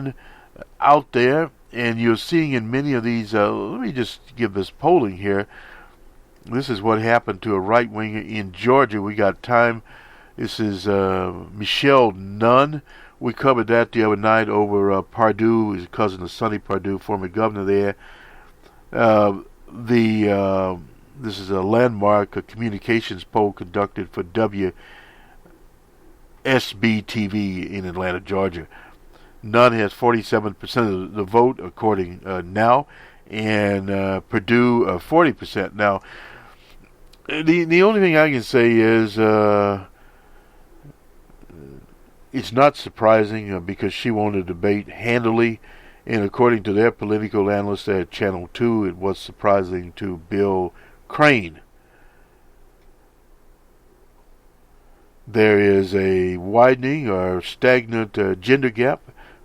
none out there, and you're seeing in many of these, let me just give this polling here. This is what happened to a right-winger in Georgia. We got time. This is Michelle Nunn. We covered that the other night over Pardue, his cousin of Sonny Pardue, former governor there. This is a landmark, a communications poll conducted for WSB-TV in Atlanta, Georgia. Nunn has 47% of the vote, according now, and Purdue 40%. Now, the only thing I can say is it's not surprising because she won the debate handily, and according to their political analysts at Channel 2, it was surprising to Bill Crane. There is a widening or stagnant gender gap.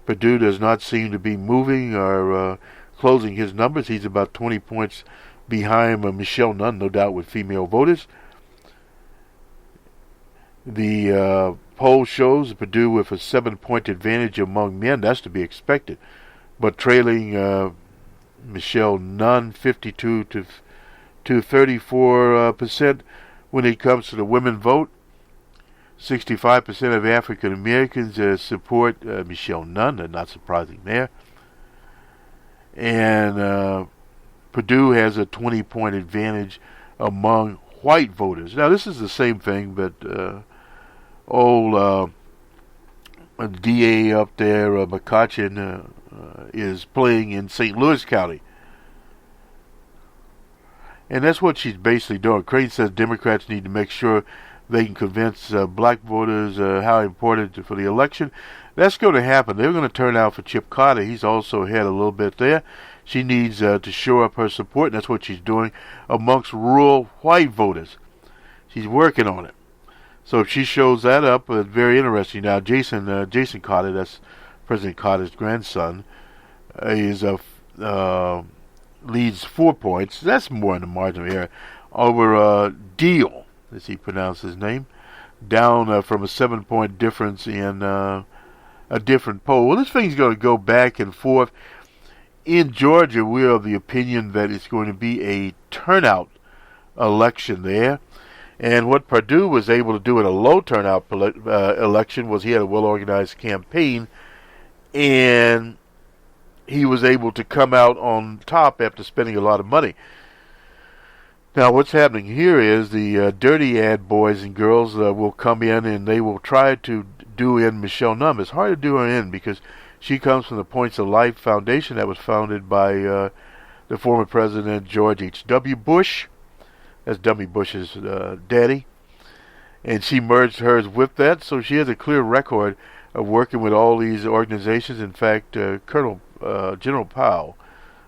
Purdue does not seem to be moving or closing his numbers. He's about 20 points behind Michelle Nunn, no doubt, with female voters. The poll shows Purdue with a 7-point advantage among men. That's to be expected. But trailing Michelle Nunn 52 to 34% when it comes to the women vote. 65% of African Americans support Michelle Nunn. Not surprising there. And Purdue has a 20-point advantage among white voters. Now, this is the same thing, but old DA up there, McCutcheon, is playing in St. Louis County. And that's what she's basically doing. Crane says Democrats need to make sure they can convince black voters how important for the election. That's going to happen. They're going to turn out for Chip Carter. He's also ahead a little bit there. She needs to shore up her support, and that's what she's doing amongst rural white voters. She's working on it. So if she shows that up, it's very interesting. Now, Jason Carter, that's President Carter's grandson, is leads 4 points. That's more in the margin of error over Deal, as he pronounced his name, down from a 7-point difference in a different poll. Well, this thing's going to go back and forth. In Georgia, we're of the opinion that it's going to be a turnout election there. And what Purdue was able to do in a low turnout election was he had a well-organized campaign, and he was able to come out on top after spending a lot of money. Now, what's happening here is the dirty ad boys and girls will come in and they will try to do in Michelle Nunn. It's hard to do her in because she comes from the Points of Life Foundation that was founded by the former President George H.W. Bush. That's Dummy Bush's daddy. And she merged hers with that, so she has a clear record of working with all these organizations. In fact, General Powell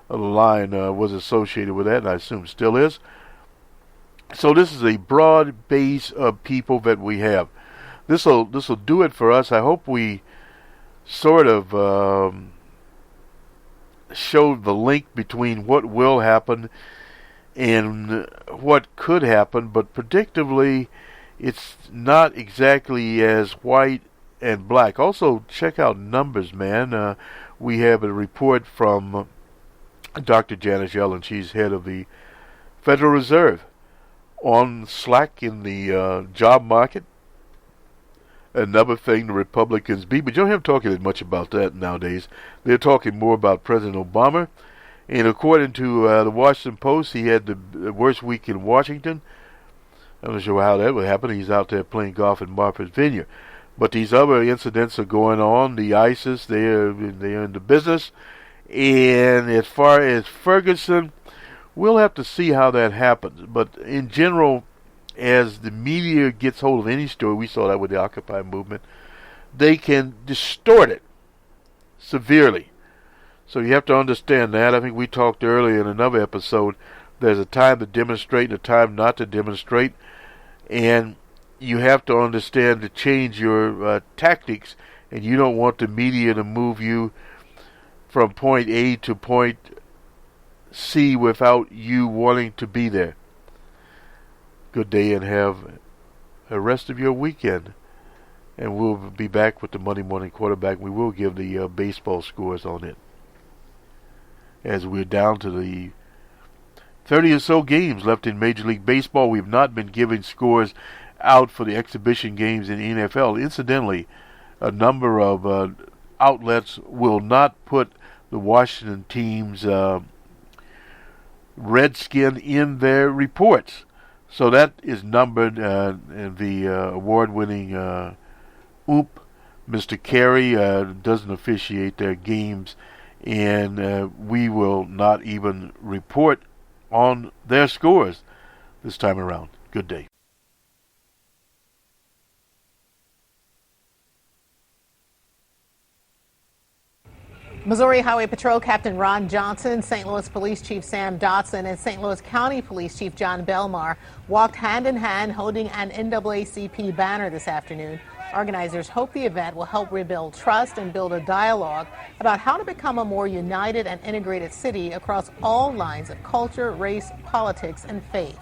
of the line was associated with that, and I assume still is. So this is a broad base of people that we have. This will do it for us. I hope we sort of showed the link between what will happen and what could happen, but predictably it's not exactly as white and black. Also, check out numbers, man. We have a report from Dr. Janet Yellen. She's head of the Federal Reserve, on slack in the job market. Another thing the Republicans beat, but you don't have talking as much about that nowadays. They're talking more about President Obama. And according to the Washington Post, he had the worst week in Washington. I'm not sure how that would happen. He's out there playing golf in Martha's Vineyard. But these other incidents are going on. The ISIS, they're in the business. And as far as Ferguson, we'll have to see how that happens. But in general, as the media gets hold of any story, we saw that with the Occupy movement, they can distort it severely. So you have to understand that. I think we talked earlier in another episode, there's a time to demonstrate and a time not to demonstrate. And you have to understand to change your tactics, and you don't want the media to move you from point A to point C without you wanting to be there. Good day and have a rest of your weekend. And we'll be back with the Monday Morning Quarterback. We will give the baseball scores on it, as we're down to the 30 or so games left in Major League Baseball. We've not been giving scores out for the exhibition games in the NFL. Incidentally, a number of outlets will not put the Washington team's Redskin in their reports. So that is numbered, and the award-winning Oop, Mr. Carey, doesn't officiate their games, and we will not even report on their scores this time around. Good day. Missouri Highway Patrol Captain Ron Johnson, St. Louis Police Chief Sam Dotson, and St. Louis County Police Chief John Belmar walked hand in hand holding an NAACP banner this afternoon. Organizers hope the event will help rebuild trust and build a dialogue about how to become a more united and integrated city across all lines of culture, race, politics, and faith.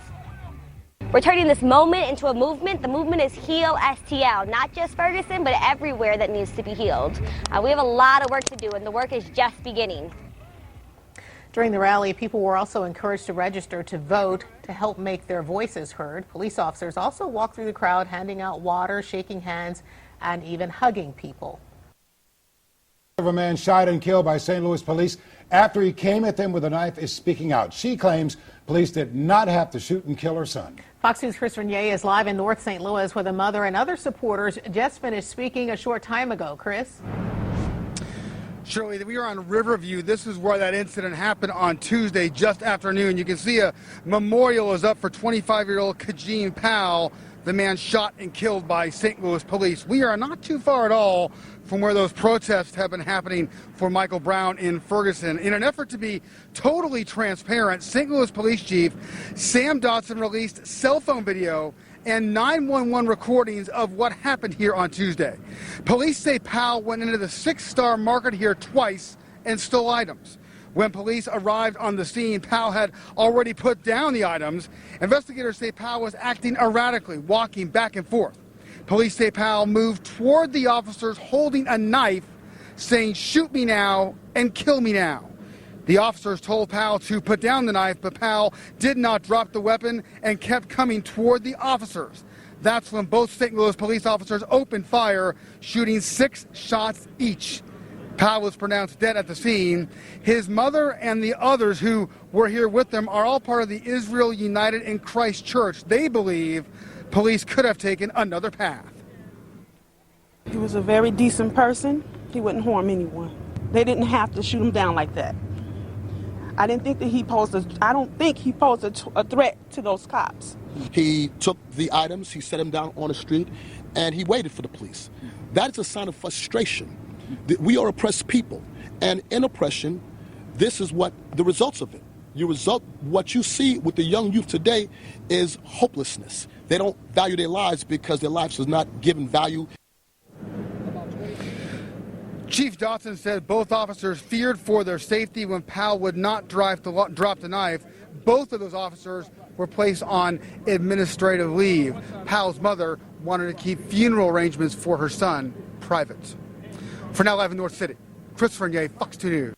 We're turning this moment into a movement. The movement is Heal STL, not just Ferguson, but everywhere that needs to be healed. We have a lot of work to do, and the work is just beginning. During the rally, people were also encouraged to register to vote to help make their voices heard. Police officers also walked through the crowd, handing out water, shaking hands, and even hugging people. A man shot and killed by St. Louis police after he came at them with a knife is speaking out. She claims police did not have to shoot and kill her son. Fox News' Chris Renier is live in North St. Louis where the mother and other supporters just finished speaking a short time ago. Chris? Shirley, we are on Riverview. This is where that incident happened on Tuesday just afternoon. You can see a memorial is up for 25-year-old Kajeen Powell, the man shot and killed by St. Louis police. We are not too far at all from where those protests have been happening for Michael Brown in Ferguson. In an effort to be totally transparent, St. Louis Police Chief Sam Dotson released cell phone video and 911 recordings of what happened here on Tuesday. Police say Powell went into the Six-Star Market here twice and stole items. When police arrived on the scene, Powell had already put down the items. Investigators say Powell was acting erratically, walking back and forth. Police say Powell moved toward the officers holding a knife, saying, "Shoot me now and kill me now." The officers told Powell to put down the knife, but Powell did not drop the weapon and kept coming toward the officers. That's when both St. Louis police officers opened fire, shooting 6 shots each. Powell was pronounced dead at the scene. His mother and the others who were here with them are all part of the Israel United in Christ Church. They believe police could have taken another path. He was a very decent person. He wouldn't harm anyone. They didn't have to shoot him down like that. I don't think he posed a threat to those cops. He took the items, he set them down on the street, and he waited for the police. That is a sign of frustration. We are oppressed people, and in oppression, this is what the results of it. What you see with the young youth today is hopelessness. They don't value their lives because their lives is not given value. Chief Dotson said both officers feared for their safety when Powell would not drop the knife. Both of those officers were placed on administrative leave. Powell's mother wanted to keep funeral arrangements for her son private. For now, live in North City, Chris Renier, Fox 2 News.